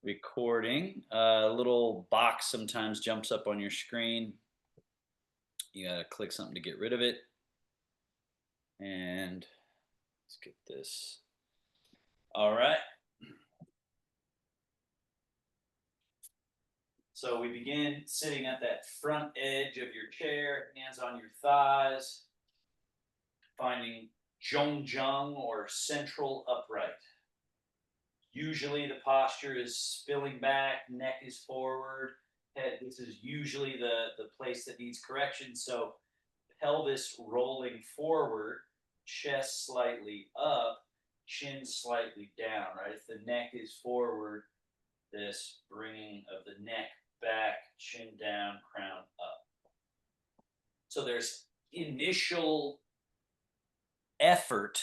recording. A little box sometimes jumps up on your screen. You gotta click something to get rid of it. And let's get this. All right. So we begin sitting at that front edge of your chair, hands on your thighs, finding zhongjung or central upright. Usually the posture is spilling back, neck is forward, head. This is usually the place that needs correction. So pelvis rolling forward, chest slightly up, chin slightly down, right? If the neck is forward, this bringing of the neck back, chin down, crown up. So there's initial effort.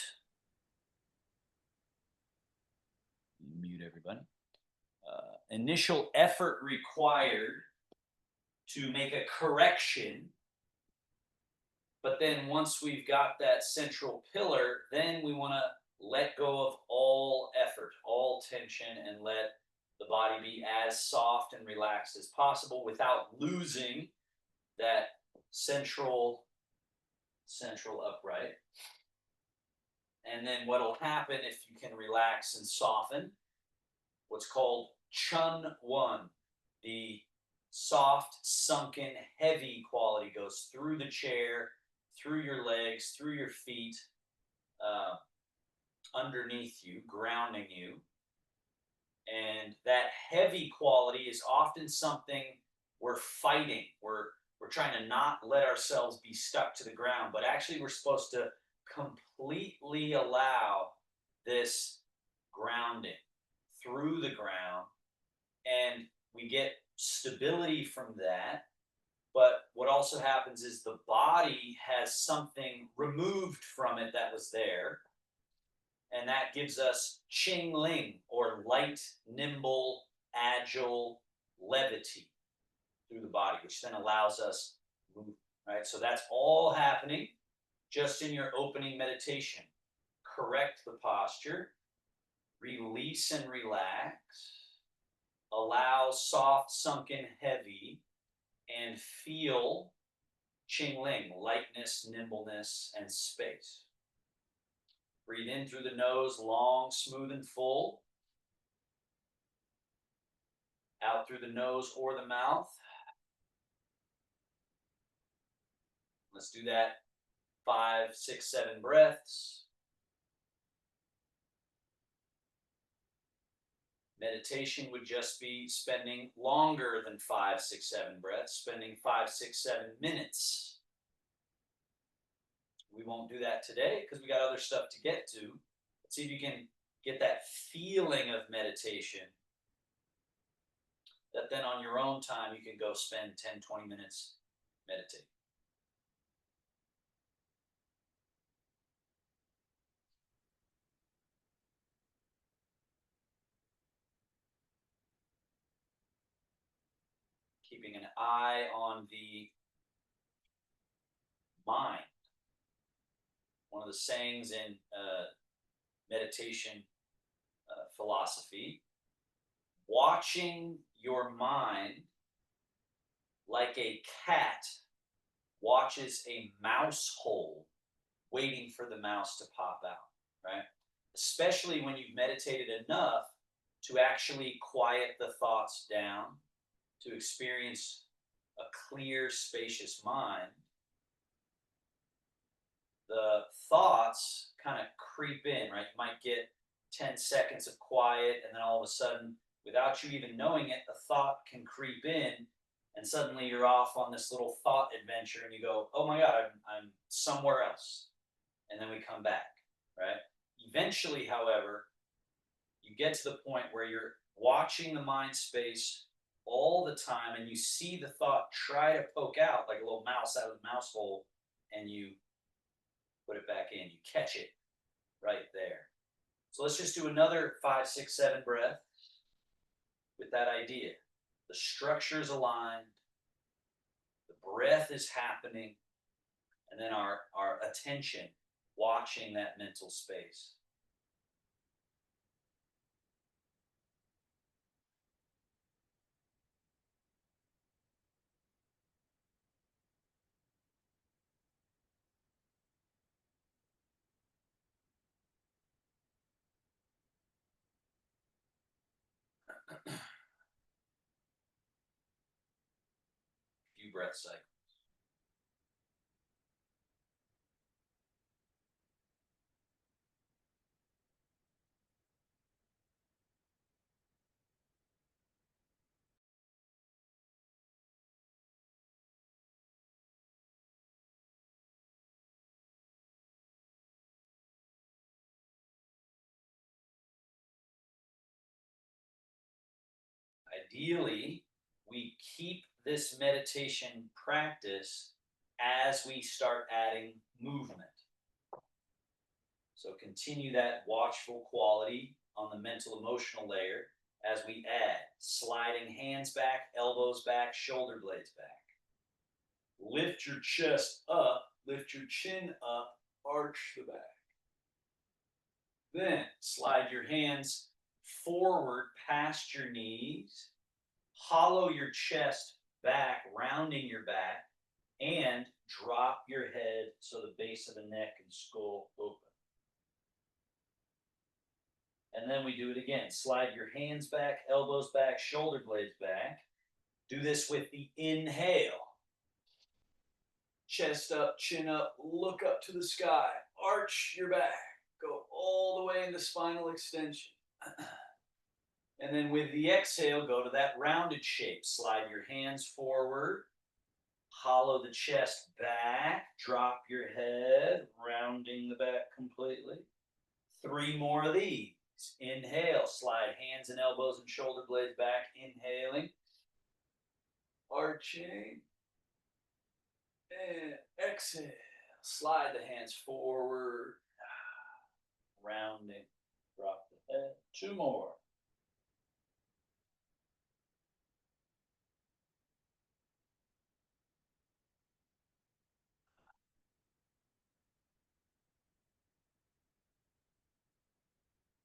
Mute everybody. Initial effort required to make a correction. But then once we've got that central pillar, then we want to let go of all effort, all tension, and let the body be as soft and relaxed as possible without losing that central upright. And then what'll happen if you can relax and soften, what's called chun one, the soft, sunken, heavy quality goes through the chair, through your legs, through your feet, underneath you, grounding you. And that heavy quality is often something we're fighting. We're trying to not let ourselves be stuck to the ground, but actually we're supposed to completely allow this grounding through the ground, and we get stability from that. But what also happens is the body has something removed from it that was there, and that gives us Qing Ling, or light, nimble, agile levity through the body, which then allows us move, right? So that's all happening just in your opening meditation. Correct the posture, release and relax, allow soft, sunken, heavy, and feel Qing Ling, lightness, nimbleness, and space. Breathe in through the nose, long, smooth, and full. Out through the nose or the mouth. Let's do that 5, 6, 7 breaths. Meditation would just be spending longer than 5, 6, 7 breaths, spending 5, 6, 7 minutes. We won't do that today because we got other stuff to get to. Let's see if you can get that feeling of meditation that then on your own time you can go spend 10, 20 minutes meditating. Keeping an eye on the mind. One of the sayings in meditation philosophy, watching your mind like a cat watches a mouse hole waiting for the mouse to pop out, right? Especially when you've meditated enough to actually quiet the thoughts down, to experience a clear, spacious mind. The thoughts kind of creep in, right? You might get 10 seconds of quiet, and then all of a sudden, without you even knowing it, a thought can creep in, and suddenly you're off on this little thought adventure, and you go, oh my God, I'm somewhere else. And then we come back, right? Eventually, however, you get to the point where you're watching the mind space all the time, and you see the thought try to poke out like a little mouse out of the mouse hole, and you put it back in. You catch it right there. So let's just do another 5, 6, 7 breath with that idea. The structure is aligned, the breath is happening, and then our attention watching that mental space. breath cycles. Ideally, we keep this meditation practice as we start adding movement. So continue that watchful quality on the mental emotional layer as we add sliding hands back, elbows back, shoulder blades back. Lift your chest up, lift your chin up, arch the back. Then slide your hands forward past your knees, hollow your chest back, rounding your back, and drop your head so the base of the neck and skull open. And then we do it again. Slide your hands back, elbows back, shoulder blades back. Do this with the inhale. Chest up, chin up, look up to the sky, arch your back, go all the way into spinal extension. And then with the exhale, go to that rounded shape. Slide your hands forward, hollow the chest back, drop your head, rounding the back completely. 3 more of these. Inhale, slide hands and elbows and shoulder blades back, inhaling, arching, and exhale. Slide the hands forward, rounding, drop the head. 2 more.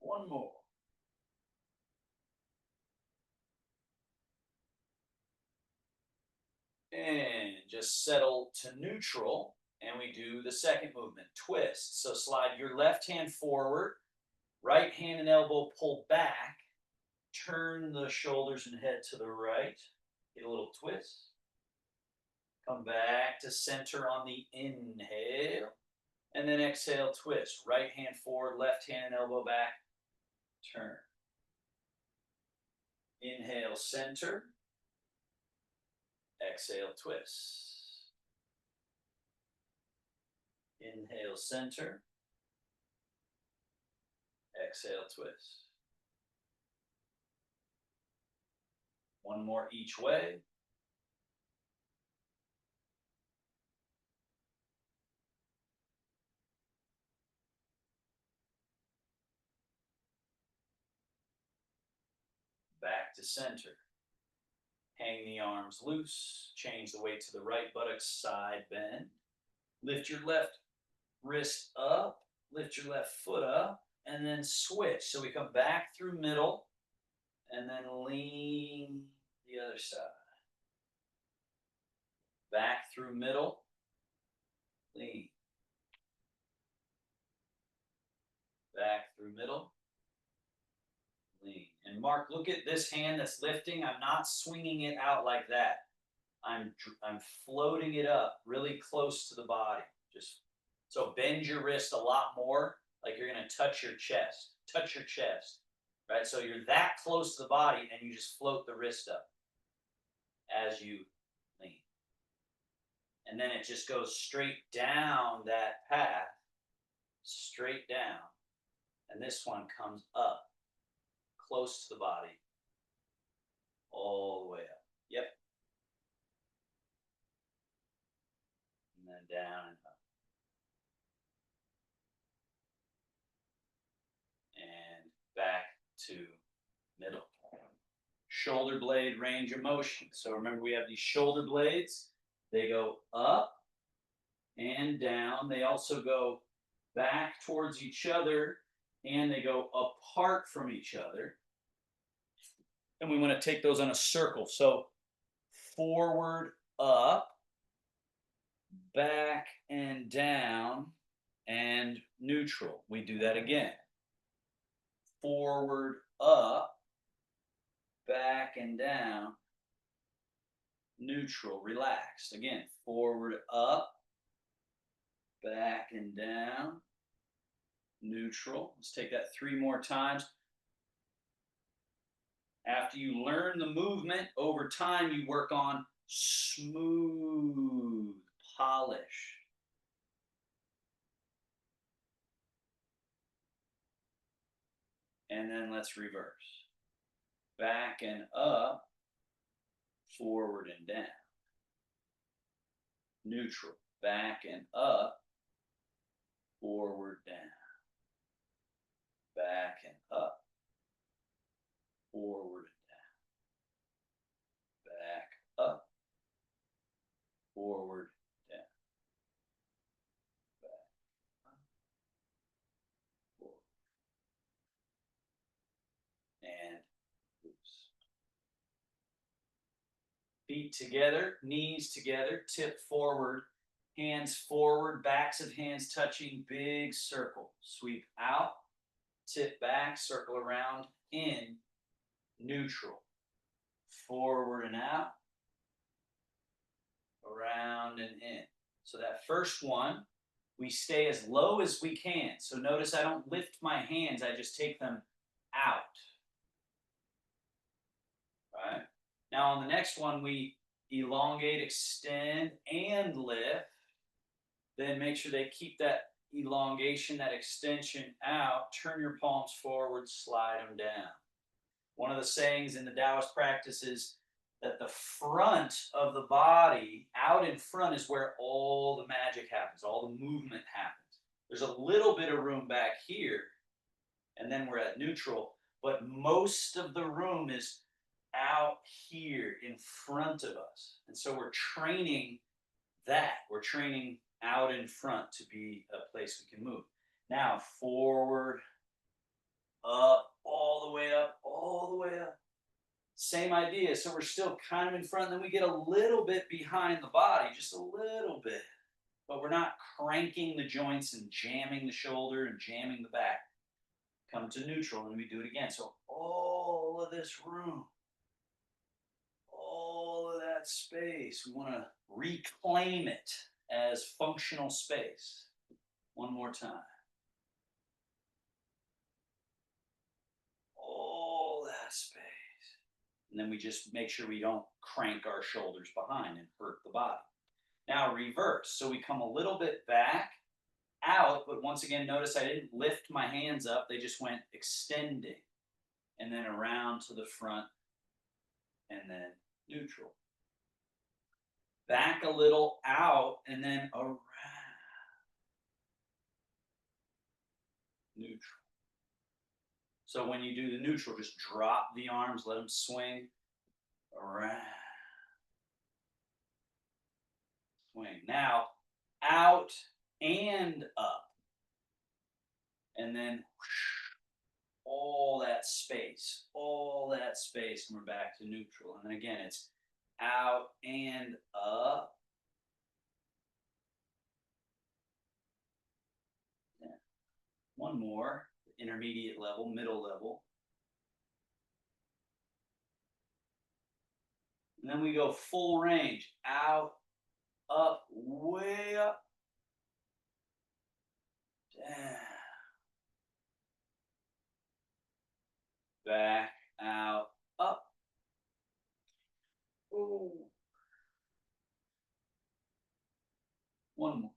One more. And just settle to neutral. And we do the second movement, twist. So slide your left hand forward, right hand and elbow pull back, turn the shoulders and head to the right, get a little twist. Come back to center on the inhale, and then exhale, twist. Right hand forward, left hand and elbow back, turn. Inhale, center. Exhale, twist. Inhale, center. Exhale, twist. One more each way. Back to center. Hang the arms loose. Change the weight to the right buttock, side bend. Lift your left wrist up. Lift your left foot up. And then switch. So we come back through middle. And then lean the other side. Back through middle. Lean. Back through middle. Lean. And Mark, look at this hand that's lifting. I'm not swinging it out like that. I'm floating it up really close to the body. Just so bend your wrist a lot more, like you're going to touch your chest. Touch your chest, right? So you're that close to the body, and you just float the wrist up as you lean. And then it just goes straight down that path, straight down. And this one comes up, close to the body, all the way up. Yep. And then down and up. And back to middle. Shoulder blade range of motion. So remember, we have these shoulder blades. They go up and down. They also go back towards each other, and they go apart from each other. And we want to take those on a circle. So forward, up, back and down, and neutral. We do that again. Forward, up, back and down, neutral, relaxed. Again, forward, up, back and down, neutral. Let's take that 3 more times. After you learn the movement, over time you work on smooth, polish. And then let's reverse. Back and up, forward and down. Neutral, back and up, forward, down. Back and up, forward and down. Back, up, forward, down. Back, up, forward. And loose. Feet together, knees together, tip forward, hands forward, backs of hands touching, big circle. Sweep out, tip back, circle around, in, neutral. Forward and out, around and in. So that first one, we stay as low as we can. So notice I don't lift my hands, I just take them out. Right? Now on the next one, we elongate, extend, and lift. Then make sure they keep that elongation, that extension out. Turn your palms forward, slide them down. One of the sayings in the Taoist practice is that the front of the body, out in front, is where all the magic happens, all the movement happens. There's a little bit of room back here, and then we're at neutral, but most of the room is out here in front of us. And so we're training that. We're training out in front to be a place we can move. Now, forward, up, all the way up, all the way up. Same idea. So we're still kind of in front, then we get a little bit behind the body, just a little bit. But we're not cranking the joints and jamming the shoulder and jamming the back. Come to neutral and we do it again. So all of this room, all of that space, we want to reclaim it as functional space. One more time. All that space. And then we just make sure we don't crank our shoulders behind and hurt the body. Now reverse. So we come a little bit back, out, but once again, notice I didn't lift my hands up. They just went extending. And then around to the front, and then neutral. Back a little, out, and then around. Neutral. So when you do the neutral, just drop the arms, let them swing around. Swing. Now, out and up. And then whoosh, all that space, and we're back to neutral. And then again, it's out and up. Yeah. One more, intermediate level, middle level. And then we go full range, out, up, way up, down, back, out, up. Ooh. One more.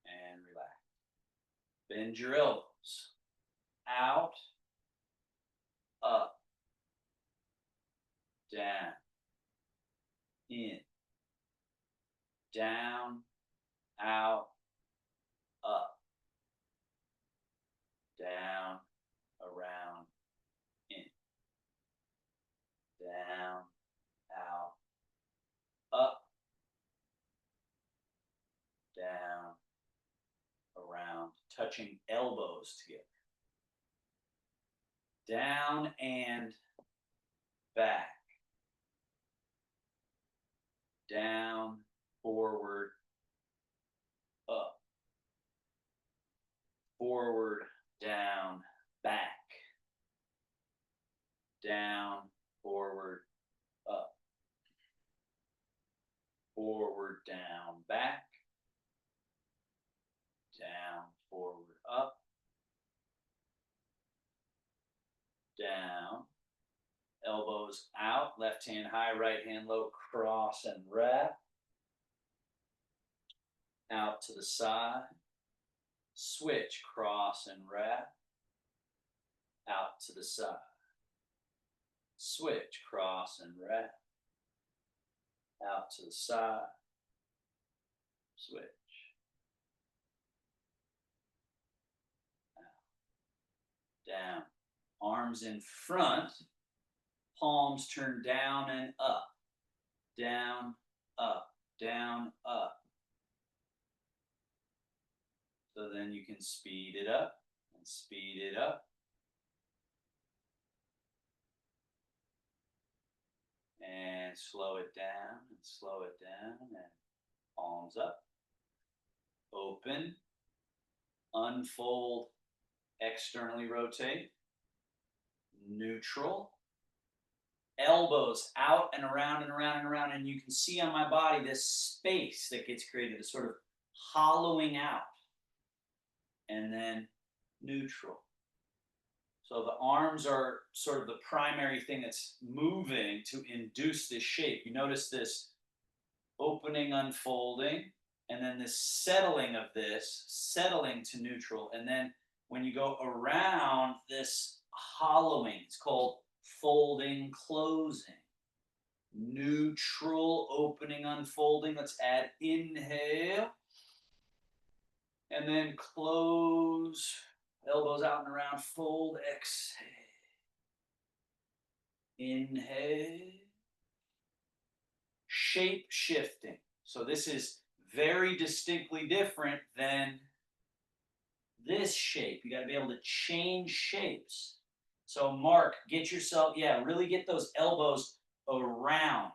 And relax. Bend your elbows. Out, up, down, in, down, out, up, down, around, in, down, out, up, down, around, touching elbows together. Down and back. Down, forward, up. Forward, elbows out, left hand high, right hand low, cross and wrap. Out to the side. Switch, cross and wrap. Out to the side. Switch, cross and wrap. Out to the side. Switch. Out. Down. Arms in front. Palms turn down and up. Down, up, down, up. So then you can speed it up and speed it up. And slow it down and slow it down and palms up. Open. Unfold. Externally rotate. Neutral. Elbows out and around and around and around. And you can see on my body this space that gets created, a sort of hollowing out. And then neutral. So the arms are sort of the primary thing that's moving to induce this shape. You notice this opening, unfolding, and then this settling of this, settling to neutral. And then when you go around this hollowing, it's called folding, closing. Neutral, opening, unfolding. Let's add inhale. And then close. Elbows out and around, fold, exhale. Inhale. Shape shifting. So this is very distinctly different than this shape. You got to be able to change shapes. So Mark, get yourself, really get those elbows around.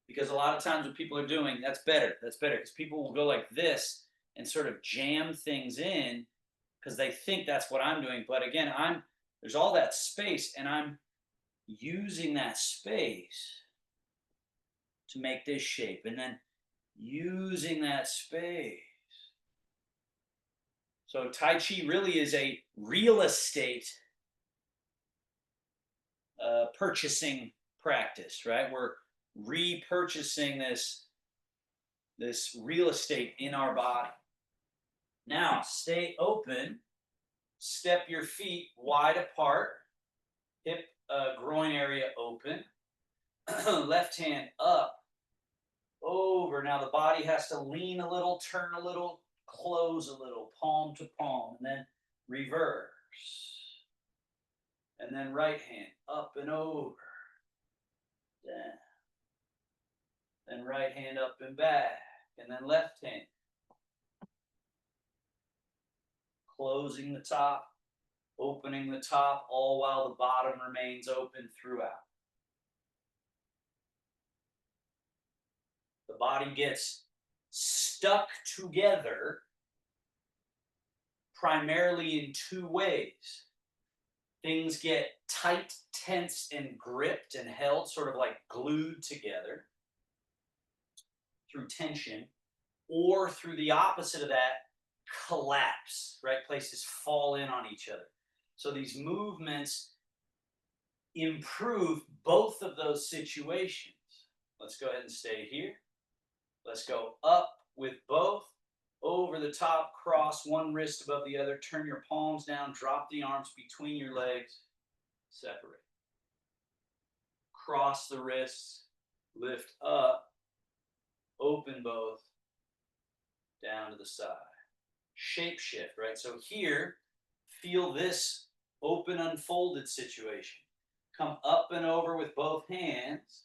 Because a lot of times what people are doing, that's better. That's better because people will go like this and sort of jam things in because they think that's what I'm doing. But again, there's all that space, and I'm using that space to make this shape, and then using that space. So Tai Chi really is a real estate purchasing practice, right? We're repurchasing this real estate in our body. Now, stay open. Step your feet wide apart. Hip, groin area open. Left hand up, over. Now the body has to lean a little, turn a little, close a little, palm to palm, and then reverse. And then right hand up and over. Down. Then right hand up and back. And then left hand. Closing the top, opening the top, all while the bottom remains open throughout. The body gets stuck together primarily in two ways. Things get tight, tense, and gripped and held, sort of like glued together through tension, or through the opposite of that, collapse, right? Places fall in on each other. So these movements improve both of those situations. Let's go ahead and stay here. Let's go up with both. Over the top, cross one wrist above the other. Turn your palms down. Drop the arms between your legs. Separate. Cross the wrists. Lift up. Open both. Down to the side. Shape shift, right? So here, feel this open, unfolded situation. Come up and over with both hands.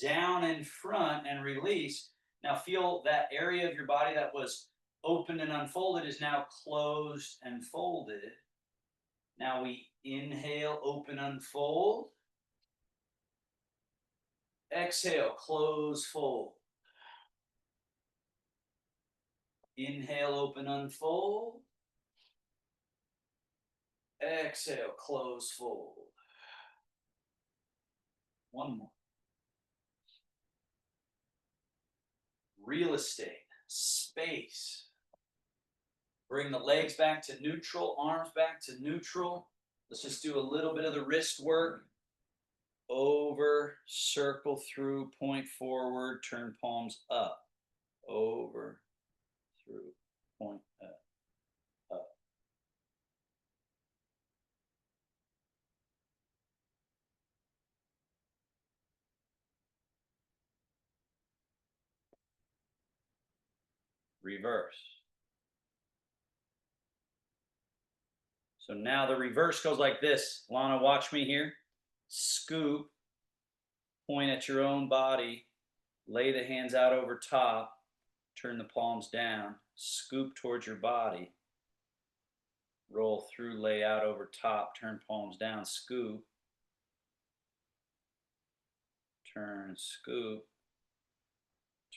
Down in front and release. Now feel that area of your body that was open and unfolded is now closed and folded. Now we inhale, open, unfold. Exhale, close, fold. Inhale, open, unfold. Exhale, close, fold. One more. Real estate, space. Bring the legs back to neutral, arms back to neutral. Let's just do a little bit of the wrist work. over, circle through, point forward, turn palms up, over, through, point up, up. Reverse. So now the reverse goes like this. Lana, watch me here. Scoop, point at your own body, lay the hands out over top, turn the palms down, scoop towards your body, roll through, lay out over top, turn palms down, scoop, turn, scoop,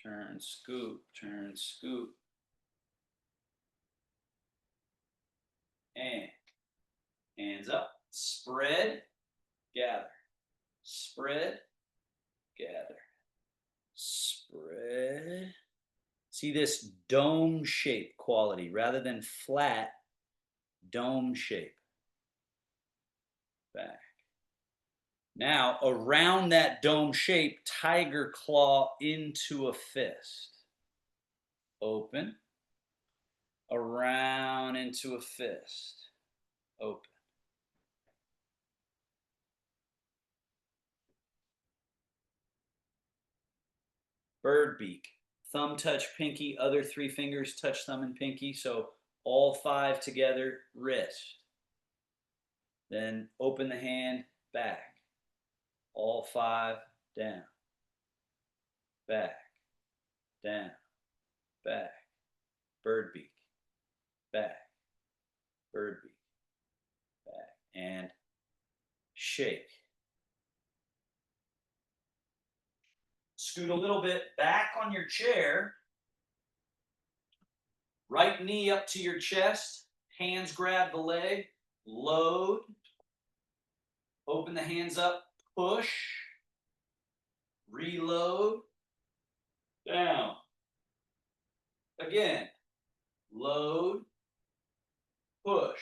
turn, scoop, turn, scoop, and hands up, spread, gather, spread, gather, spread. See this dome shape quality rather than flat dome shape. Back. Now, around that dome shape, tiger claw into a fist. Open. Around into a fist. Open. Bird beak. Thumb touch pinky, other three fingers touch thumb and pinky. So all five together, wrist. Then open the hand, back. All five, down. Back. Down. Back. Bird beak. Back. Bird beak. Back. And shake. Scoot a little bit back on your chair. Right knee up to your chest. Hands grab the leg. Load. Open the hands up. Push. Reload. Down. Again. Load. Push.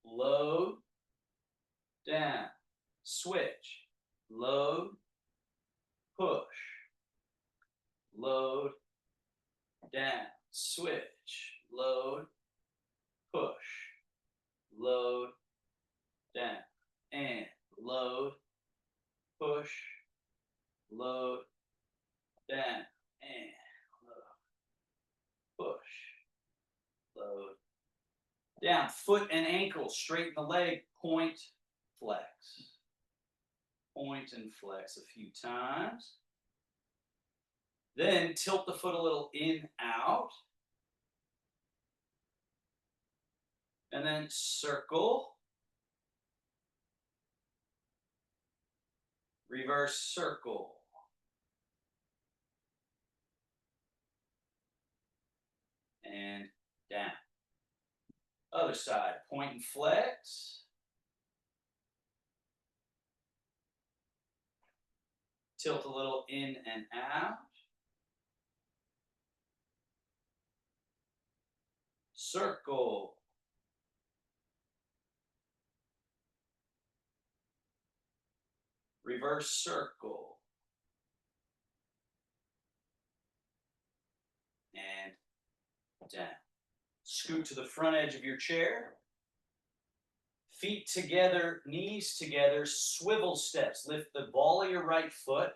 Load. Down. Switch. Load. Push. Load. Down. Switch. Load. Push. Load. Down. And load. Push. Load. Down. And load. Push. Load. Down. Foot and ankle. Straighten the leg. Point. Flex. Point and flex a few times. Then tilt the foot a little in, out. And then circle. Reverse circle. And down. Other side. Point and flex. Tilt a little in and out. Circle. Reverse circle. And down. Scoot to the front edge of your chair. Feet together, knees together, swivel steps. Lift the ball of your right foot,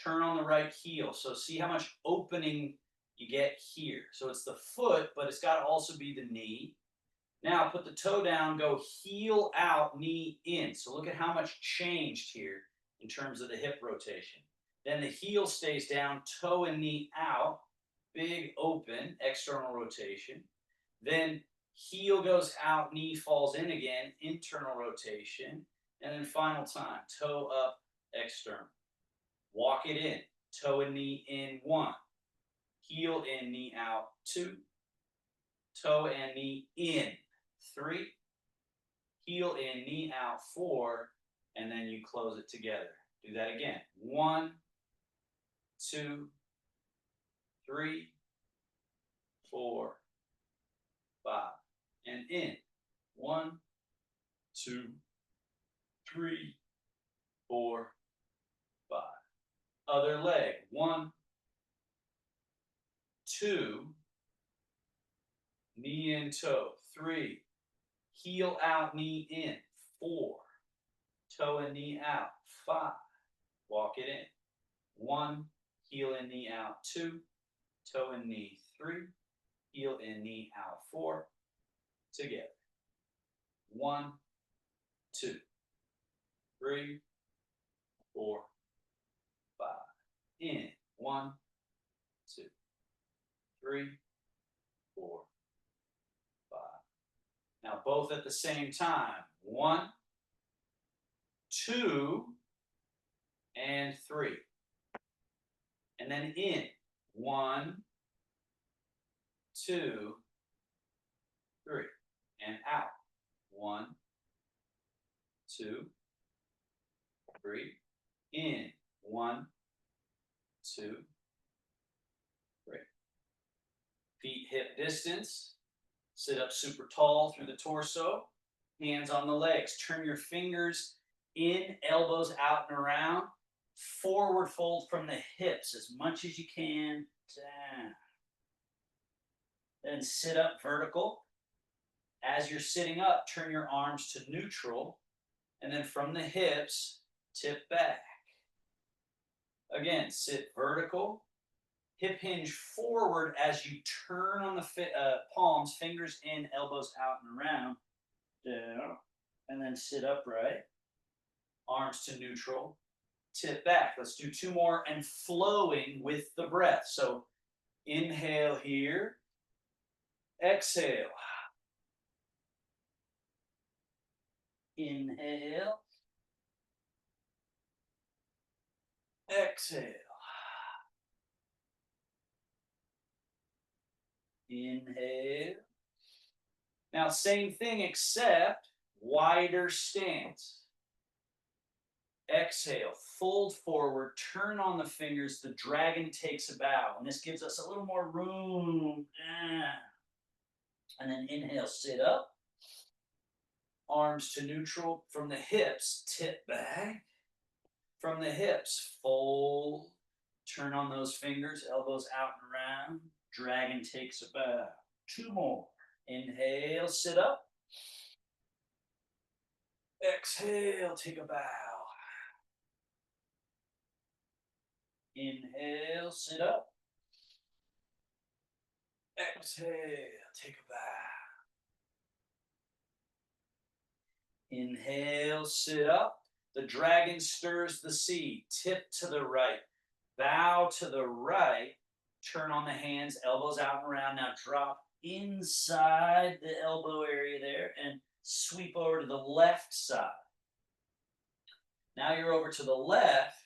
turn on the right heel. So see how much opening you get here. So it's the foot, but it's got to also be the knee. Now put the toe down, go heel out, knee in. So look at how much changed here in terms of the hip rotation. Then the heel stays down, toe and knee out, big open, external rotation. Then heel goes out, knee falls in again, internal rotation. And then final time, toe up, external. Walk it in, toe and knee in, 1. Heel in, knee out, 2. Toe and knee in, 3. Heel in, knee out, 4. And then you close it together. Do that again. 1, 2, 3, 4, 5. And in. 1, 2, 3, 4, 5. Other leg. 1, 2. Knee in, toe. 3. Heel out, knee in. 4. Toe and knee out. 5. Walk it in. 1. Heel and knee out. 2. Toe and knee. 3. Heel and knee out. 4. Together. 1, 2, 3, 4, 5. In. 1, 2, 3, 4, 5. Now both at the same time. 1, 2, and 3. And then in. 1, 2, 3. And out. 1, 2, 3. In. 1, 2, 3. Feet hip distance. Sit up super tall through the torso. Hands on the legs. Turn your fingers in, elbows out and around. Forward fold from the hips as much as you can. Down. Then sit up vertical. As you're sitting up, turn your arms to neutral. And then from the hips, tip back. Again, sit vertical. Hip hinge forward as you turn on the palms, fingers in, elbows out and around. Down. And then sit upright. Arms to neutral. Tip back. Let's do 2 more and flowing with the breath. So inhale here. Exhale. Inhale. Exhale. Inhale. Now, same thing except wider stance. Exhale, fold forward, turn on the fingers, the dragon takes a bow. And this gives us a little more room. And then inhale, sit up. Arms to neutral from the hips, tip back. From the hips, fold. Turn on those fingers, elbows out and around. Dragon takes a bow. 2 more. Inhale, sit up. Exhale, take a bow. Inhale, sit up. Exhale, take a bow. Inhale, sit up. The dragon stirs the sea. Tip to the right. Bow to the right. Turn on the hands, elbows out and around. Now drop inside the elbow area there and sweep over to the left side. Now you're over to the left.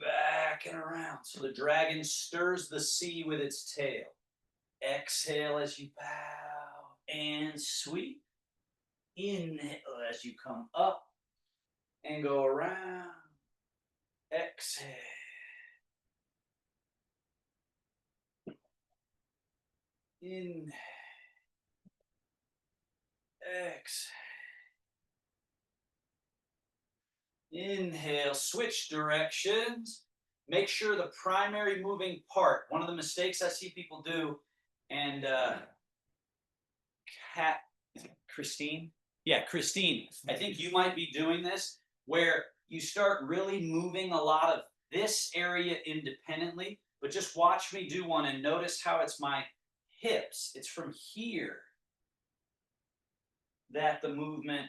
Back and around. So the dragon stirs the sea with its tail. Exhale as you bow and sweep. Inhale as you come up and go around. Exhale. Inhale. Exhale. Inhale, switch directions. Make sure the primary moving part, one of the mistakes I see people do, and Christine? Yeah, Christine, I think you might be doing this, where you start really moving a lot of this area independently, but just watch me do one and notice how it's my hips. It's from here that the movement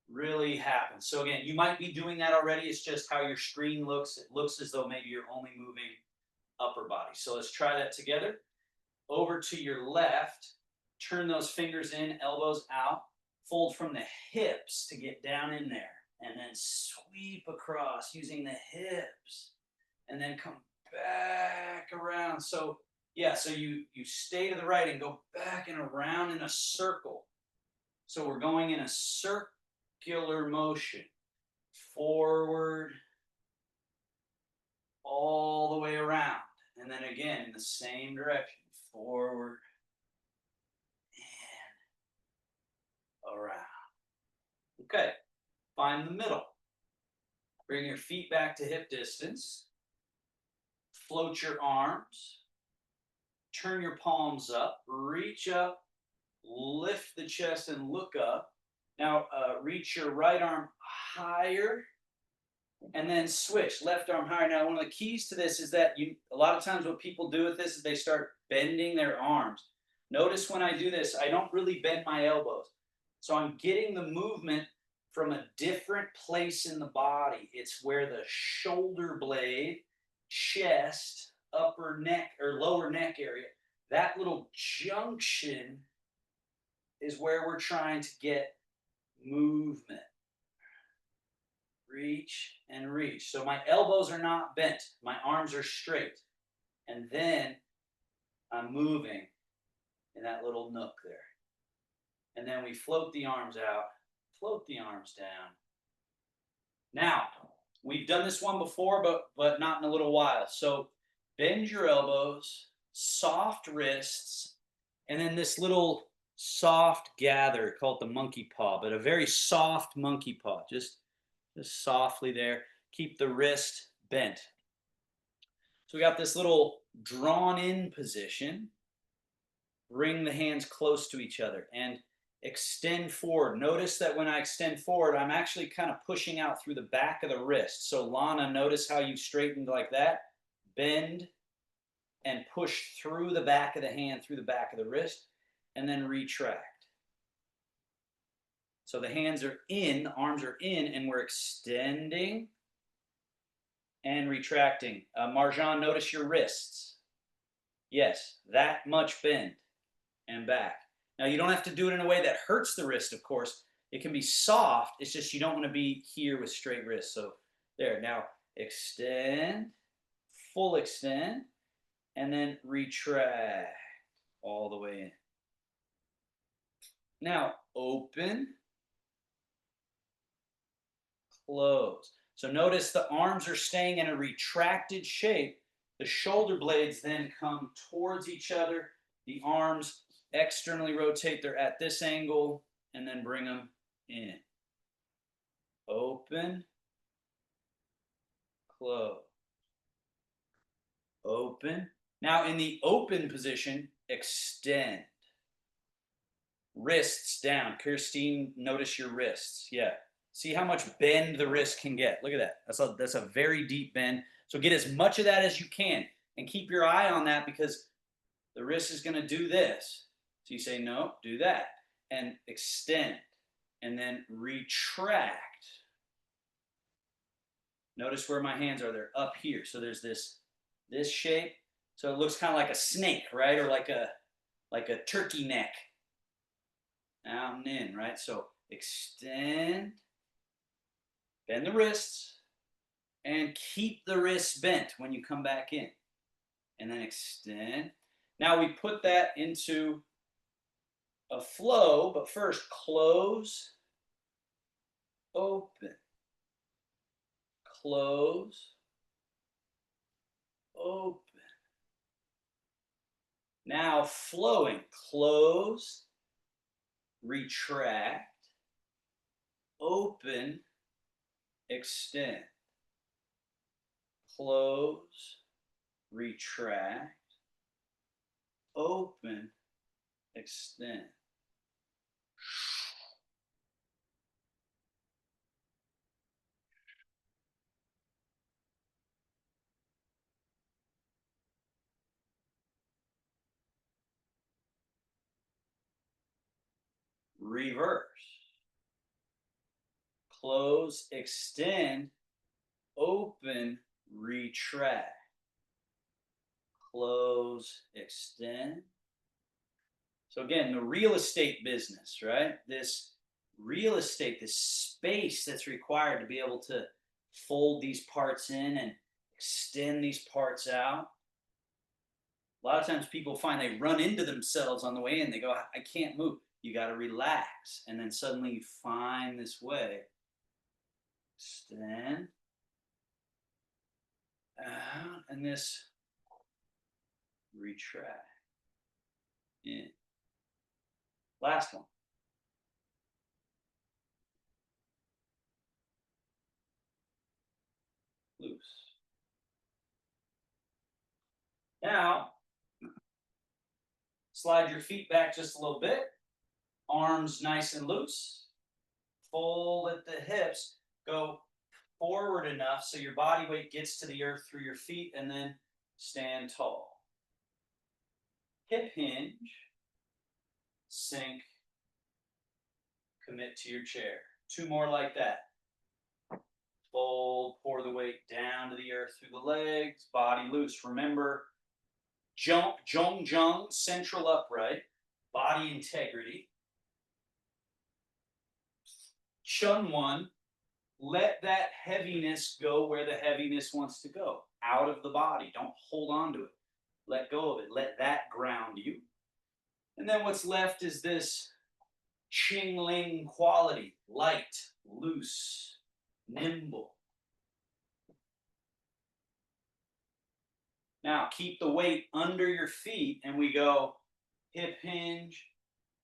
really happens. So again, you might be doing that already. It's just how your screen looks. It looks as though maybe you're only moving upper body. So let's try that together. Over to your left. Turn those fingers in, elbows out. Fold from the hips to get down in there. And then sweep across using the hips. And then come back around. So yeah, so you stay to the right and go back and around in a circle. So we're going in a circular motion. Forward, all the way around. And then again in the same direction. Forward and around. Okay, find the middle. Bring your feet back to hip distance. Float your arms. Turn your palms up. Reach up. Lift the chest and look up. Now reach your right arm higher and then switch left arm higher. Now, one of the keys to this is that a lot of times what people do with this is they start bending their arms. Notice when I do this, I don't really bend my elbows. So I'm getting the movement from a different place in the body. It's where the shoulder blade, chest, upper neck or lower neck area, that little junction is where we're trying to get movement. Reach and reach. So my elbows are not bent. My arms are straight. And then I'm moving in that little nook there. And then we float the arms out, float the arms down. Now, we've done this one before, but not in a little while. So bend your elbows, soft wrists, and then this little soft gather called the monkey paw, but a very soft monkey paw. Just softly there. Keep the wrist bent. So we got this little drawn in position. Bring the hands close to each other and extend forward. Notice that when I extend forward, I'm actually kind of pushing out through the back of the wrist. So Lana, notice how you've straightened like that. Bend and push through the back of the hand, through the back of the wrist, and then retract. So the hands are in, the arms are in, and we're extending and retracting. Marjan, notice your wrists. Yes, that much bend and back. Now, you don't have to do it in a way that hurts the wrist, of course. It can be soft. It's just you don't want to be here with straight wrists. So there. Now, extend, full extend, and then retract all the way in. Now, open, close. So notice the arms are staying in a retracted shape. The shoulder blades then come towards each other. The arms externally rotate. They're at this angle, and then bring them in. Open, close. Open. Now in the open position, extend. Wrists down. Kirstine, notice your wrists. Yeah. See how much bend the wrist can get. Look at that. That's a very deep bend. So get as much of that as you can. And keep your eye on that because the wrist is going to do this. So you say, no, do that. And extend. And then retract. Notice where my hands are. They're up here. So there's this shape. So it looks kind of like a snake, right? Or like a turkey neck. Out and in, right? So extend. Bend the wrists. And keep the wrists bent when you come back in. And then extend. Now we put that into a flow, but first close, open, close, open. Now flowing, close, retract, open, extend, close, retract, open, extend. Reverse. Close, extend, open, retract. Close, extend. So again, the real estate business, right? This real estate, this space that's required to be able to fold these parts in and extend these parts out. A lot of times people find they run into themselves on the way in. They go, I can't move. You got to relax. And then suddenly you find this way. Extend. Out. And this retract. In. Last one. loose. Now, slide your feet back just a little bit. Arms nice and loose. Fold at the hips. Go forward enough so your body weight gets to the earth through your feet, and then stand tall. Hip hinge. Sink. Commit to your chair. 2 more like that. Fold, pour the weight down to the earth through the legs, body loose. Remember, jump, jung, jung, central upright, body integrity. Chun one, let that heaviness go where the heaviness wants to go, out of the body. Don't hold on to it. Let go of it. Let that ground you. And then what's left is this Ching Ling quality, light, loose, nimble. Now keep the weight under your feet, and we go hip hinge,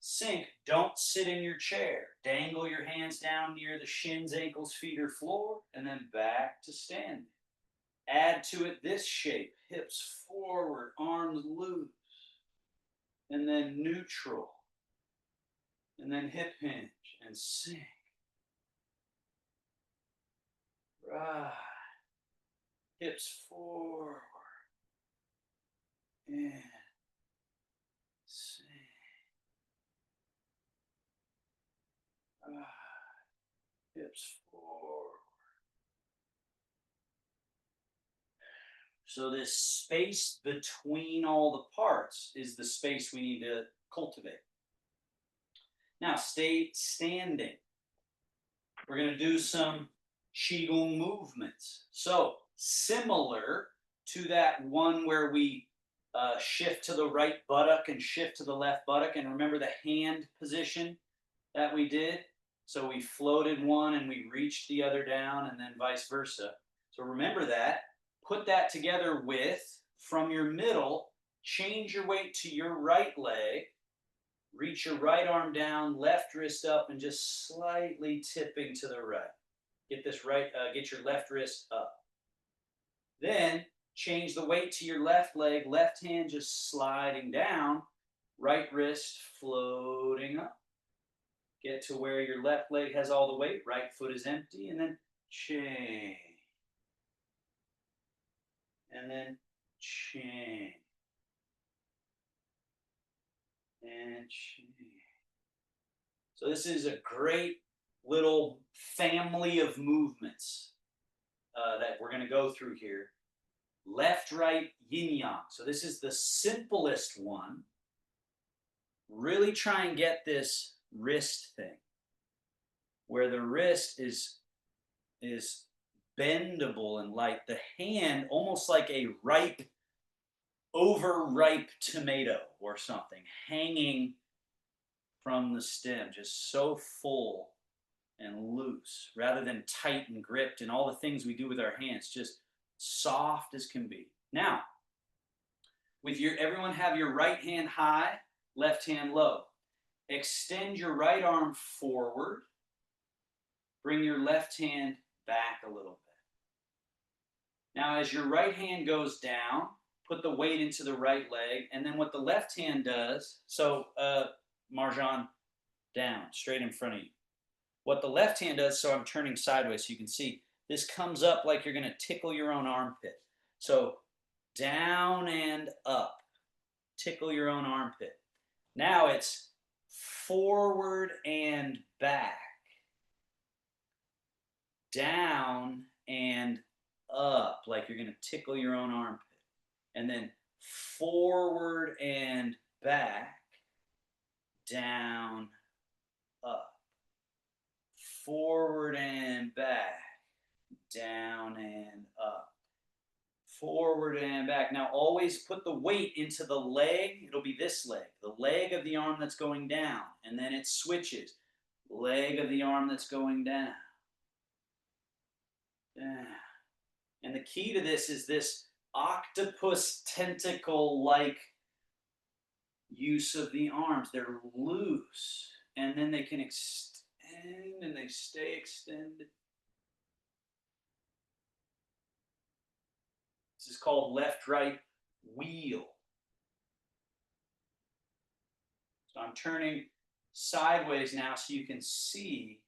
sink. Don't sit in your chair. Dangle your hands down near the shins, ankles, feet, or floor, and then back to standing. Add to it this shape, hips forward, arms loose, and then neutral, and then hip hinge and sink. Right. Hips forward and sink. Right. Hips forward. So this space between all the parts is the space we need to cultivate. Now stay standing. We're going to do some Qigong movements. So similar to that one where we shift to the right buttock and shift to the left buttock. And remember the hand position that we did? So we floated one and we reached the other down, and then vice versa. So remember that. Put that together with, from your middle, change your weight to your right leg. Reach your right arm down, left wrist up, and just slightly tipping to the right. Get your left wrist up. Then change the weight to your left leg, left hand just sliding down, right wrist floating up. Get to where your left leg has all the weight, right foot is empty, and then change. And then change. And change. So this is a great little family of movements that we're going to go through here. Left, right, yin yang. So this is the simplest one. Really try and get this wrist thing, where the wrist is bendable and light. The hand almost like a overripe tomato or something, hanging from the stem, just so full and loose, rather than tight and gripped and all the things we do with our hands, just soft as can be. Now, everyone have your right hand high, left hand low. Extend your right arm forward. Bring your left hand back a little bit. Now, as your right hand goes down, put the weight into the right leg, and then what the left hand does, so Marjan, down, straight in front of you. What the left hand does, so I'm turning sideways so you can see, this comes up like you're going to tickle your own armpit. So down and up, tickle your own armpit. Now it's forward and back, down and up, like you're going to tickle your own armpit. And then forward and back, down, up. Forward and back, down and up. Forward and back. Now always put the weight into the leg. It'll be this leg, the leg of the arm that's going down. And then it switches. Leg of the arm that's going down. Down. And the key to this is this octopus tentacle-like use of the arms. They're loose, and then they can extend, and they stay extended. This is called left-right wheel. So I'm turning sideways now so you can see.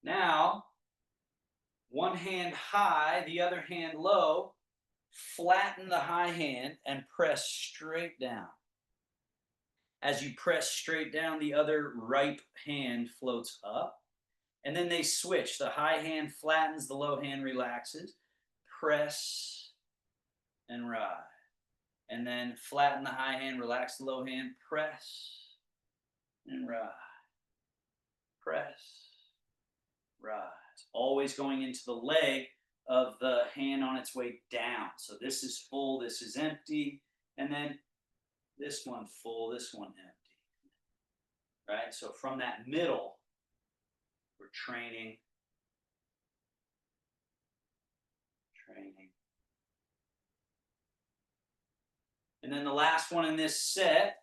Now, one hand high, the other hand low. Flatten the high hand and press straight down. As you press straight down, the other right hand floats up. And then they switch. The high hand flattens, the low hand relaxes. Press and rise. And then flatten the high hand, relax the low hand, press and rise. Press, rise. Always going into the leg of the hand on its way down. So this is full, this is empty, and then this one full, this one empty. Right? So from that middle, we're training. And then the last one in this set,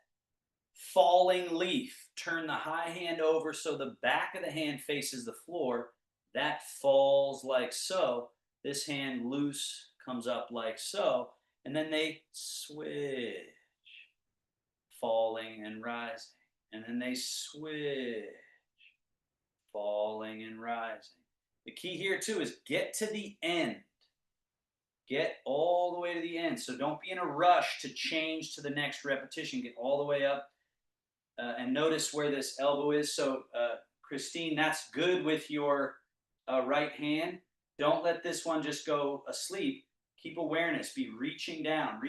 falling leaf. Turn the high hand over so the back of the hand faces the floor. That falls like so. This hand loose comes up like so. And then they switch. Falling and rising. And then they switch. Falling and rising. The key here too is get to the end. Get all the way to the end. So don't be in a rush to change to the next repetition. Get all the way up and notice where this elbow is. So Christine, that's good with your right hand. Don't let this one just go asleep. Keep awareness. Be reaching down.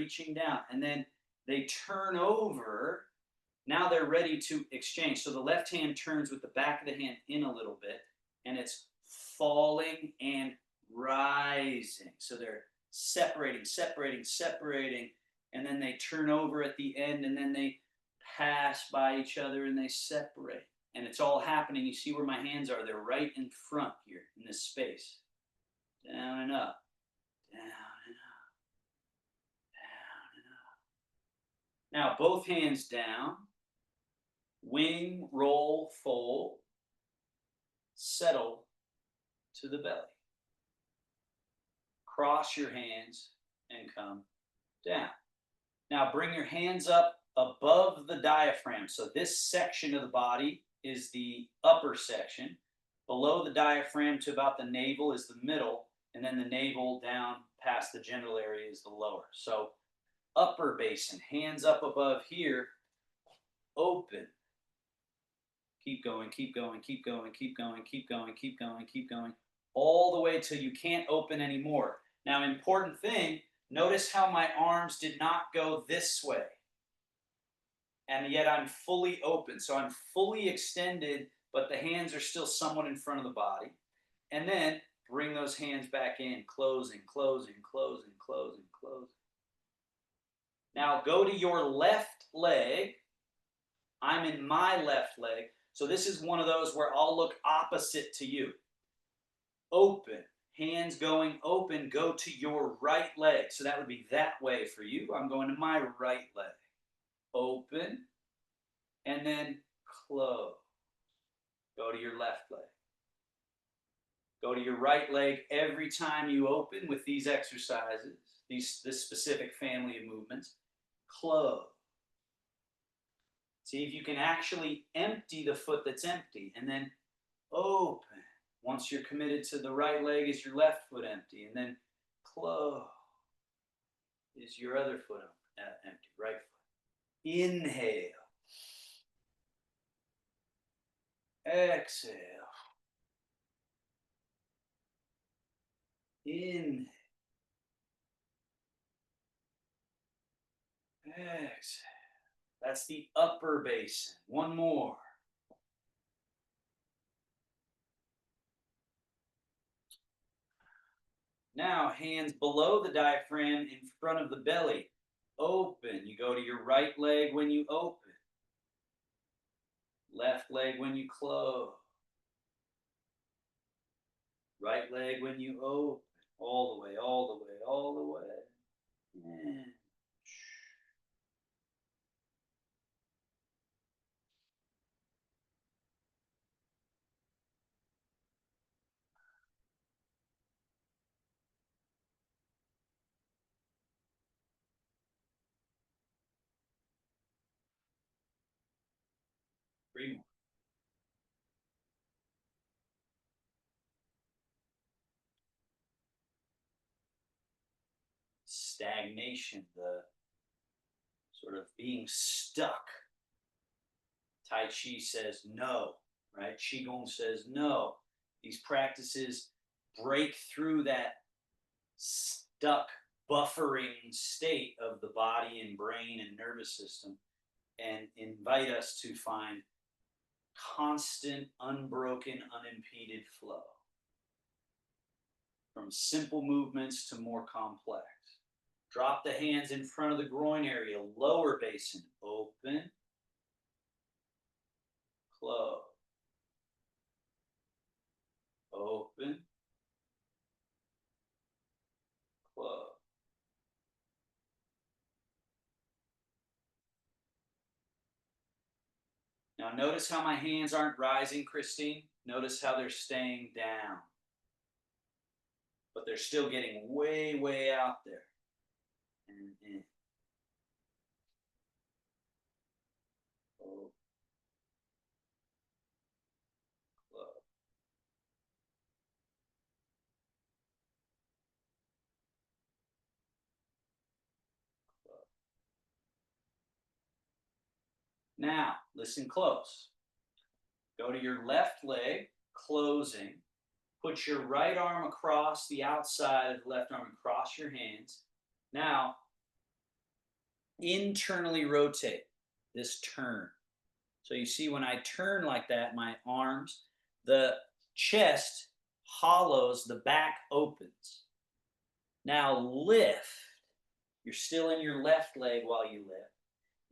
And then they turn over. Now they're ready to exchange. So the left hand turns with the back of the hand in a little bit. And it's falling and rising. So they're separating. And then they turn over at the end. And then they pass by each other and they separate. And it's all happening. You see where my hands are. They're right in front here in this space. Down and up. Down and up. Down and up. Now both hands down. Wing, roll, fold. Settle to the belly. Cross your hands and come down. Now bring your hands up above the diaphragm. So this section of the body is the upper section. Below the diaphragm to about the navel is the middle, and then the navel down past the genital area is the lower. So upper basin, hands up above here, open. Keep going, all the way till you can't open anymore. Now, important thing, notice how my arms did not go this way. And yet I'm fully open. So I'm fully extended, but the hands are still somewhat in front of the body. And then bring those hands back in, closing. Now go to your left leg. I'm in my left leg. So this is one of those where I'll look opposite to you. Open. Hands going open. Go to your right leg. So that would be that way for you. I'm going to my right leg. Open. And then close. Go to your left leg. Go to your right leg every time you open with these exercises, this specific family of movements. Close. See if you can actually empty the foot that's empty, and then open. Once you're committed to the right leg, is your left foot empty, and then close. Is your other foot empty, right foot. Inhale. Exhale. Inhale. Exhale. That's the upper basin. One more. Now, hands below the diaphragm in front of the belly. Open. You go to your right leg when you open. Left leg when you close. Right leg when you open. All the way. And 3 more. Stagnation, the sort of being stuck. Tai Chi says no, right? Qigong says no. These practices break through that stuck, buffering state of the body and brain and nervous system and invite us to find constant, unbroken, unimpeded flow. From simple movements to more complex. Drop the hands in front of the groin area, lower basin, open, close, open, close. Now notice how my hands aren't rising, Christine. Notice how they're staying down. But they're still getting way, way out there. And in. Oh, close. Now, listen close. Go to your left leg, closing. Put your right arm across the outside of the left arm and cross your hands. Now, internally rotate this turn. So you see when I turn like that, my arms, the chest hollows, the back opens. Now lift. You're still in your left leg while you lift.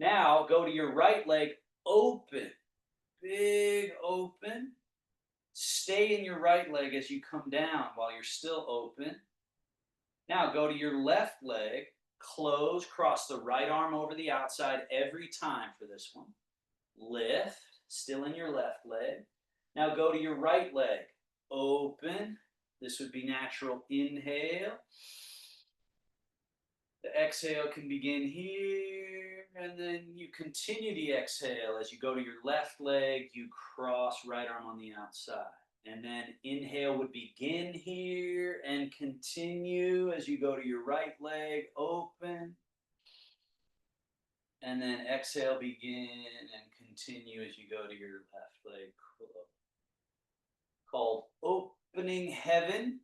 Now go to your right leg, open, big open. Stay in your right leg as you come down while you're still open. Now go to your left leg, close, cross the right arm over the outside every time for this one. Lift, still in your left leg. Now go to your right leg, open. This would be natural inhale. The exhale can begin here, and then you continue the exhale as you go to your left leg, you cross right arm on the outside. And then inhale would begin here and continue as you go to your right leg, open. And then exhale, begin and continue as you go to your left leg, called opening heaven,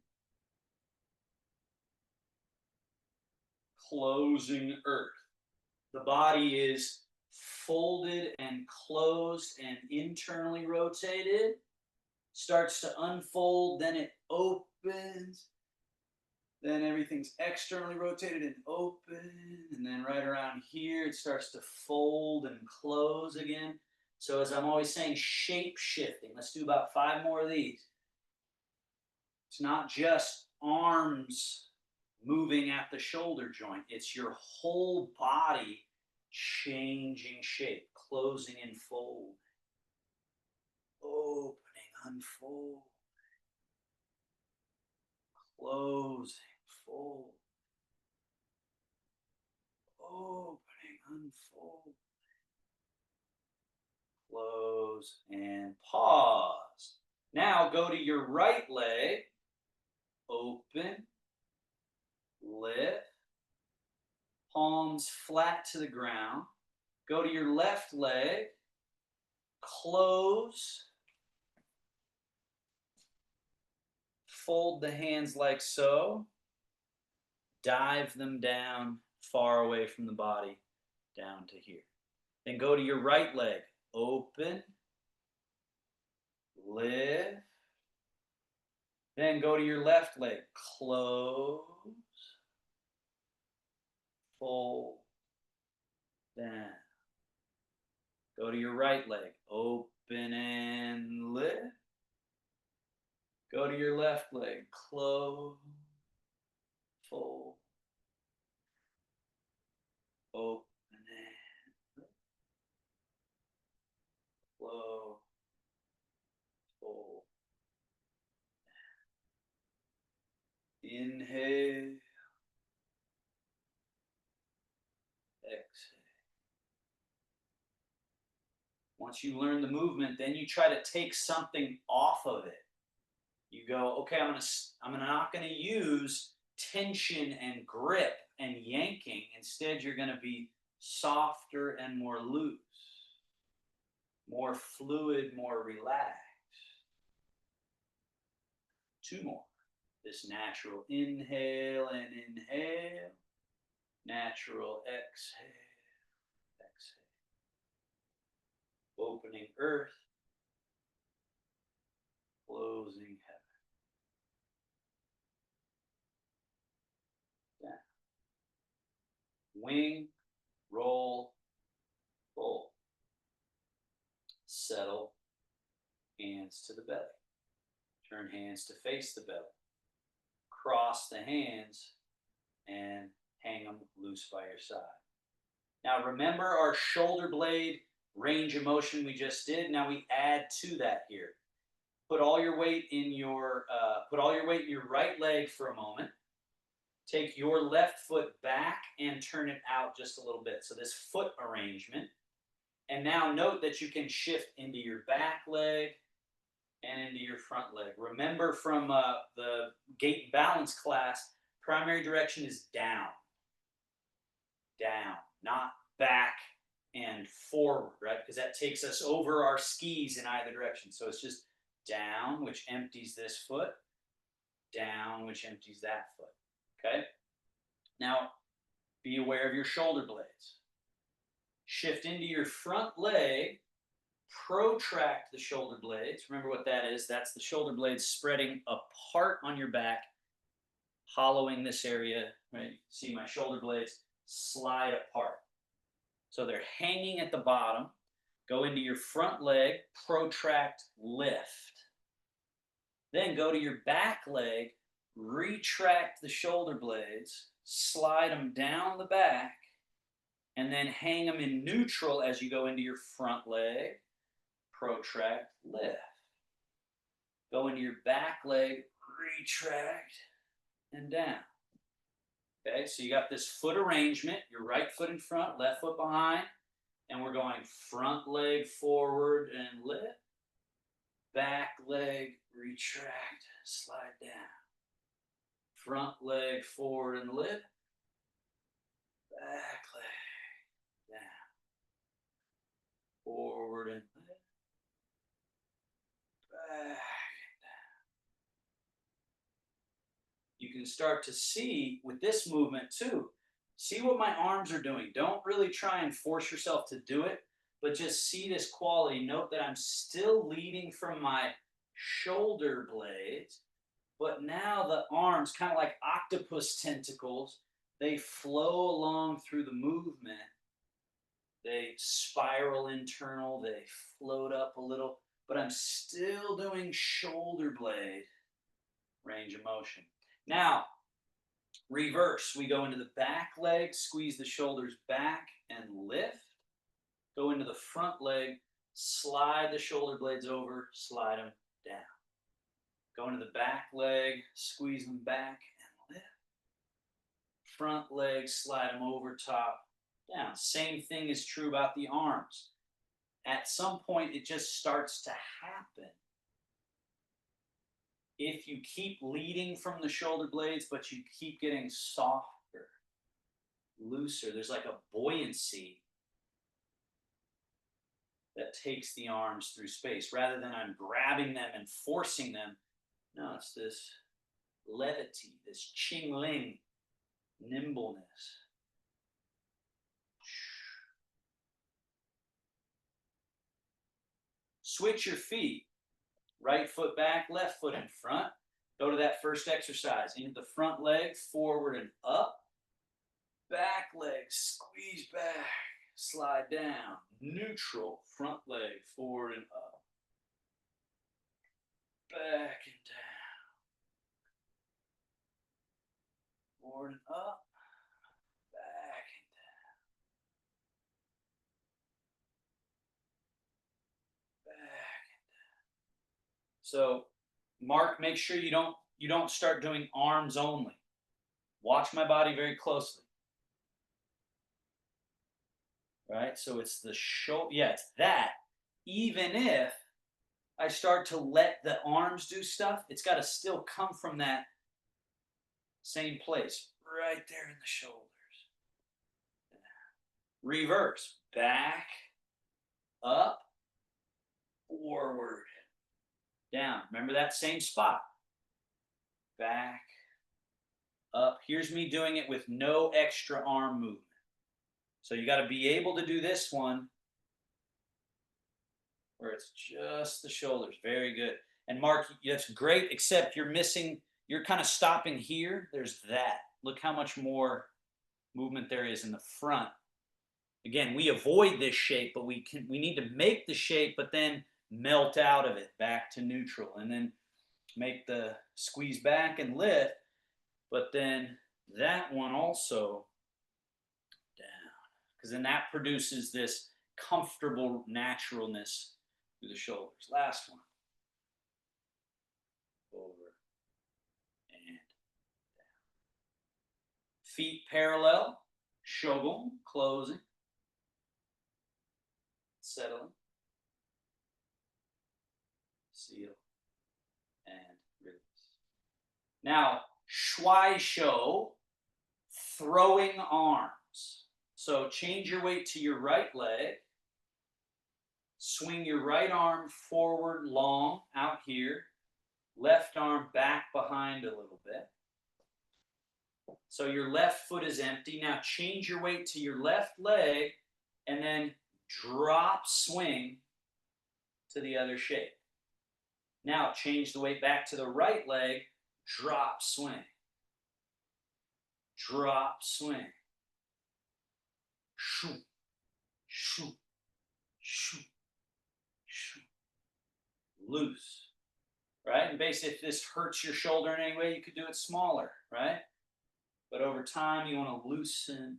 closing earth. The body is folded and closed and internally rotated, starts to unfold, then it opens, then everything's externally rotated and open, and then right around here it starts to fold and close again. So as I'm always saying, shape shifting. Let's do about 5 more of these. It's not just arms moving at the shoulder joint. It's your whole body changing shape, closing and fold, opening, unfold, closing, fold, opening, unfold, close, and pause. Now go to your right leg, open, lift, palms flat to the ground. Go to your left leg, close, fold the hands like so, dive them down far away from the body, down to here. Then go to your right leg, open, lift, then go to your left leg, close, fold, down. Go to your right leg, open and lift. Go to your left leg, close, fold, open and lift, close, fold. Inhale, exhale. Once you learn the movement, then you try to take something off of it. You go, okay, I'm not gonna use tension and grip and yanking. Instead, you're gonna be softer and more loose, more fluid, more relaxed. Two more. This natural inhale and inhale, natural exhale, exhale. Opening earth, closing heaven. Down. Wing, roll, fold. Settle, hands to the belly. Turn hands to face the belly. Cross the hands and hang them loose by your side. Now remember our shoulder blade range of motion we just did. Now we add to that here. Put all your weight in your right leg for a moment. Take your left foot back and turn it out just a little bit. So this foot arrangement. And now note that you can shift into your back leg and into your front leg. Remember from the gait and balance class, primary direction is down. Down, not back and forward, right? Because that takes us over our skis in either direction. So it's just down, which empties this foot, down, which empties that foot, okay? Now, be aware of your shoulder blades. Shift into your front leg, protract the shoulder blades. Remember what that is. That's the shoulder blades spreading apart on your back, hollowing this area, right? See my shoulder blades slide apart. So they're hanging at the bottom. Go into your front leg, protract, lift. Then go to your back leg, retract the shoulder blades, slide them down the back, and then hang them in neutral as you go into your front leg, protract, lift. Go into your back leg, retract, and down. Okay, so you got this foot arrangement, your right foot in front, left foot behind, and we're going front leg forward and lift, back leg, retract, slide down. Front leg forward and lift, back leg, down. Forward and lift, back and down. You can start to see with this movement too. See what my arms are doing. Don't really try and force yourself to do it, but just see this quality. Note that I'm still leading from my shoulder blades, but now the arms, kind of like octopus tentacles, they flow along through the movement. They spiral internal, they float up a little, but I'm still doing shoulder blade range of motion. Now, reverse. We go into the back leg, squeeze the shoulders back and lift. Go into the front leg, slide the shoulder blades over, slide them down. Go into the back leg, squeeze them back and lift. Front leg, slide them over, top, down. Same thing is true about the arms. At some point, it just starts to happen. If you keep leading from the shoulder blades, but you keep getting softer, looser, there's like a buoyancy that takes the arms through space. Rather than I'm grabbing them and forcing them, no, it's this levity, this ching-ling, nimbleness. Switch your feet. Right foot back, left foot in front. Go to that first exercise. Into the front leg, forward and up. Back leg, squeeze back, slide down. Neutral, front leg, forward and up. Back and down. Forward and up. Back and down. Back and down. So, Mark, make sure you don't start doing arms only. Watch my body very closely. Right? So it's the shoulder. Yeah, it's that. even if I start to let the arms do stuff, it's got to still come from that same place, right there in the shoulders. Reverse, back, up, forward, down. Remember that same spot. Back, up. Here's me doing it with no extra arm movement. So you got to be able to do this one where it's just the shoulders. Very good. And Mark, that's great, except you're missing, you're kind of stopping here. There's that. Look how much more movement there is in the front. Again, we avoid this shape, but we need to make the shape, but then melt out of it back to neutral, and then make the squeeze back and lift, but then that one also down, because then that produces this comfortable naturalness through the shoulders. Last one. Over and down. Feet parallel, shogun, closing, settling, seal, and release. Now, shuai shou, throwing arms. So change your weight to your right leg. Swing your right arm forward long out here. Left arm back behind a little bit. So your left foot is empty. Now change your weight to your left leg and then drop swing to the other shape. Now change the weight back to the right leg, drop swing. Drop swing. Shoo, shoo, shoo, shoo. Loose. Right? And basically, if this hurts your shoulder in any way, you could do it smaller, right? But over time, you want to loosen.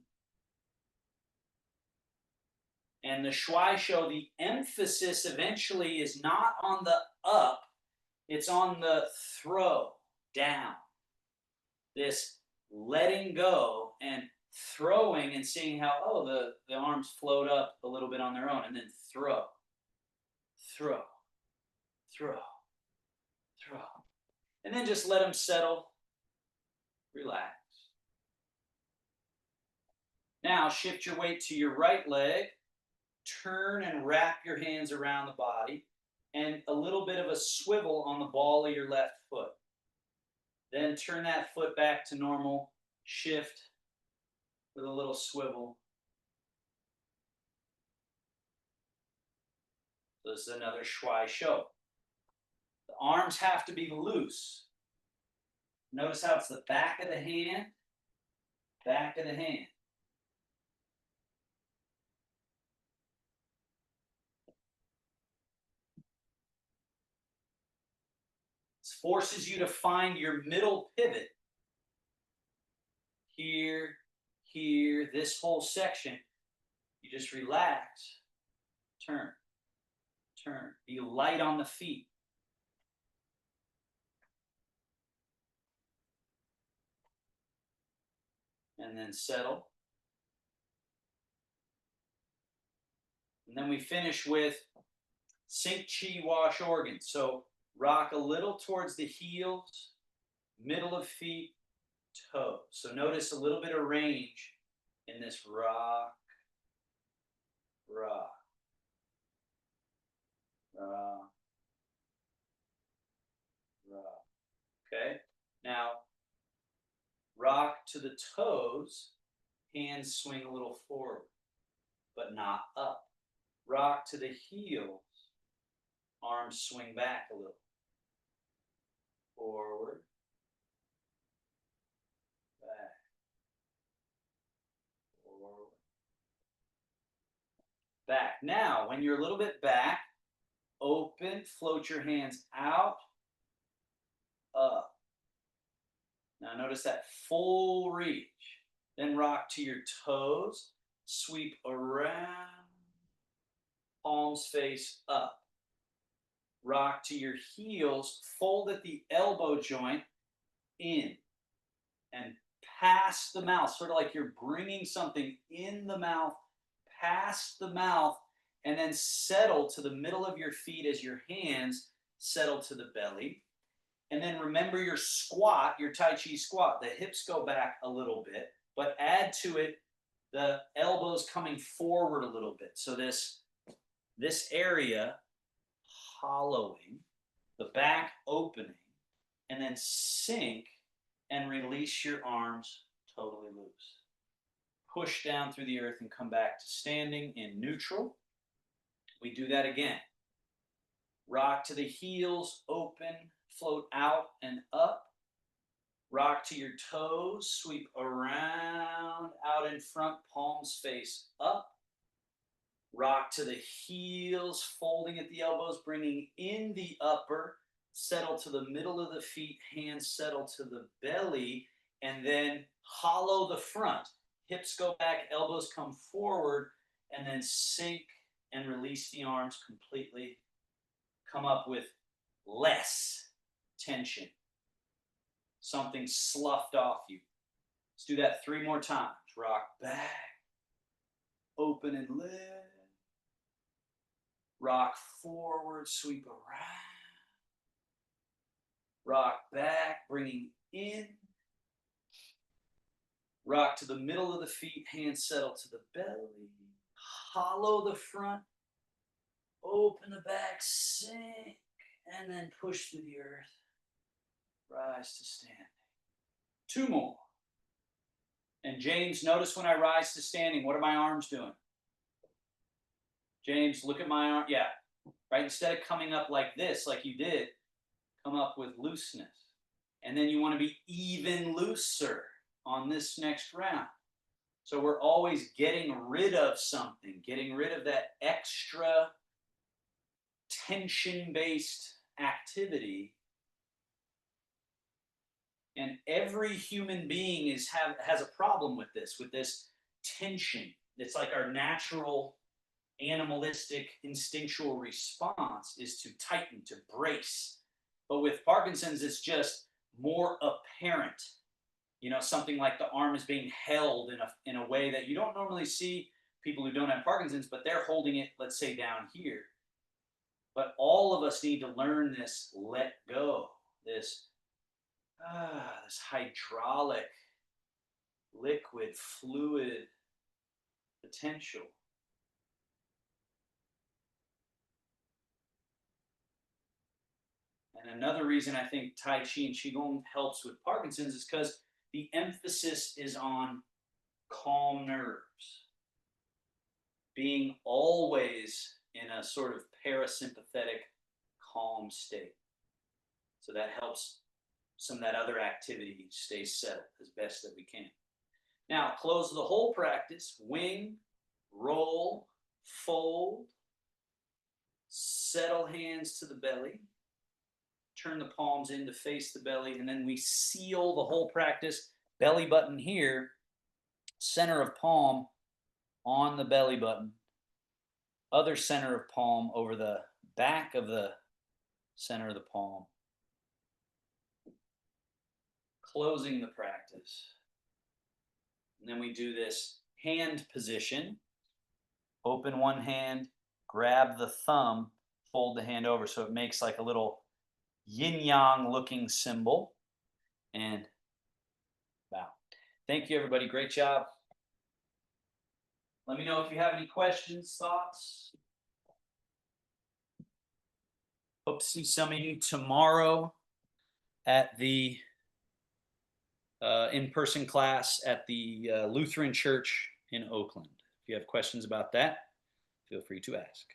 And the shuai shou, the emphasis eventually is not on the up, it's on the throw down. This letting go and throwing and seeing how, oh, the arms float up a little bit on their own, and then throw, throw, throw, throw. And then just let them settle, relax. Now shift your weight to your right leg, turn and wrap your hands around the body, and a little bit of a swivel on the ball of your left foot. Then turn that foot back to normal, shift with a little swivel. So this is another shuai shou. The arms have to be loose. Notice how it's the back of the hand, back of the hand. This forces you to find your middle pivot. Here, here, this whole section. You just relax, turn, turn. Be light on the feet. And then settle. And then we finish with sink chi wash organ. So rock a little towards the heels, middle of feet, toes. So notice a little bit of range in this rock, rock, rock, rock. Okay? Now, rock to the toes, hands swing a little forward, but not up. Rock to the heels, arms swing back a little. Forward, back, forward, back. Now, when you're a little bit back, open, float your hands out, up. Now notice that full reach. Then rock to your toes, sweep around, palms face up. Rock to your heels, fold at the elbow joint, in, and past the mouth, sort of like you're bringing something in the mouth, past the mouth, and then settle to the middle of your feet as your hands settle to the belly. And then remember your squat, your Tai Chi squat. The hips go back a little bit, but add to it the elbows coming forward a little bit. So this area hollowing, the back opening, and then sink and release your arms totally loose. Push down through the earth and come back to standing in neutral. We do that again. Rock to the heels, open, float out and up. Rock to your toes, sweep around, out in front, palms face up. Rock to the heels, folding at the elbows, bringing in the upper, settle to the middle of the feet, hands settle to the belly, and then hollow the front. Hips go back, elbows come forward, and then sink and release the arms completely. Come up with less tension. Something sloughed off you. Let's do that 3 more times. Rock back, open and lift. Rock forward, sweep around. Rock back, bringing in. Rock to the middle of the feet, hands settle to the belly. Hollow the front, open the back, sink, and then push through the earth. Rise to standing. 2 more. And James, notice when I rise to standing, what are my arms doing? James, look at my arm. Yeah, right? Instead of coming up like this, like you did, come up with looseness. And then you want to be even looser on this next round. So we're always getting rid of something, getting rid of that extra tension-based activity. And every human being has a problem with this tension. It's like our natural animalistic instinctual response is to tighten, to brace. But with Parkinson's, it's just more apparent. You know, something like the arm is being held in a way that you don't normally see people who don't have Parkinson's, but they're holding it, let's say, down here. But all of us need to learn this let go, this hydraulic, liquid, fluid potential. And another reason I think Tai Chi and Qigong helps with Parkinson's is because the emphasis is on calm nerves, being always in a sort of parasympathetic, calm state. So that helps some of that other activity stay settled as best that we can. Now, close the whole practice, wing, roll, fold, settle hands to the belly, turn the palms in to face the belly, and then we seal the whole practice, belly button here, center of palm on the belly button, other center of palm over the back of the center of the palm, closing the practice. And then we do this hand position, open one hand, grab the thumb, fold the hand over so it makes like a little yin-yang looking symbol, and bow. Thank you, everybody. Great job. Let me know if you have any questions, thoughts. Hope to see some of you tomorrow at the in-person class at the Lutheran Church in Oakland. If you have questions about that, feel free to ask.